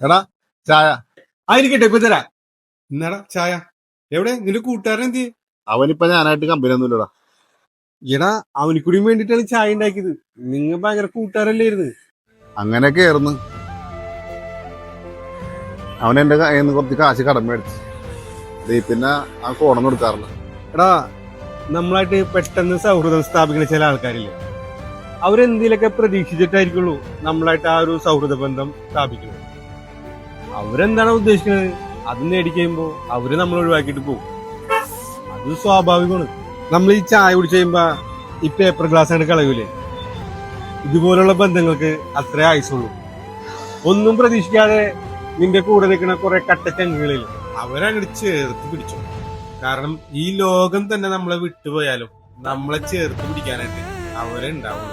എടാ ചായ. ആയിരിക്കട്ടെ, ഇപ്പൊ തരാ. എന്നാടാ ചായ? എവിടെ നിന്റെ കൂട്ടുകാരൻ എന്ത്? അവനിപ്പ ഞാനായിട്ട് കമ്പനി ഒന്നുമില്ലടാ. എടാ, അവനിക്കൂടിയും വേണ്ടിട്ടാണ് ചായ ഉണ്ടാക്കിയത്. നിങ്ങൾ ഭയങ്കര കൂട്ടുകാരല്ലായിരുന്നു? അങ്ങനെയൊക്കെ ആയിരുന്നു. അവൻ എന്റെ കയ്യിൽ നിന്ന് കുറച്ച് കാശ് കടം മേടിച്ചു. പിന്നെ ആ കോടം കൊടുക്കാറില്ല. എടാ, നമ്മളായിട്ട് പെട്ടെന്ന് സൗഹൃദം സ്ഥാപിക്കുന്ന ചില ആൾക്കാരില്ലേ, അവരെന്തെങ്കിലൊക്കെ പ്രതീക്ഷിച്ചിട്ടായിരിക്കുള്ളൂ നമ്മളായിട്ട് ആ ഒരു സൗഹൃദ ബന്ധം സ്ഥാപിക്കുന്നത്. അവരെന്താണോ ഉദ്ദേശിക്കുന്നത് അത് നേടിക്കഴിയുമ്പോ അവര് നമ്മൾ ഒഴിവാക്കിയിട്ട് പോകും. അത് സ്വാഭാവികമാണ്. നമ്മൾ ഈ ചായ കുടിച്ച് കഴിയുമ്പോ ഈ പേപ്പർ ഗ്ലാസ് ആണ് കളയൂലേ, ഇതുപോലുള്ള ബന്ധങ്ങൾക്ക് അത്രേ ആയുസുള്ളൂ. ഒന്നും പ്രതീക്ഷിക്കാതെ നിന്റെ കൂടെ നിൽക്കുന്ന കുറെ കട്ടച്ചങ്ങുകളിൽ അവരങ്ങോട്ട് ചേർത്ത് പിടിച്ചു. കാരണം ഈ ലോകം തന്നെ നമ്മളെ വിട്ടുപോയാലും നമ്മളെ ചേർത്ത് പിടിക്കാനായിട്ട് അവരെ ഉണ്ടാവുള്ളൂ.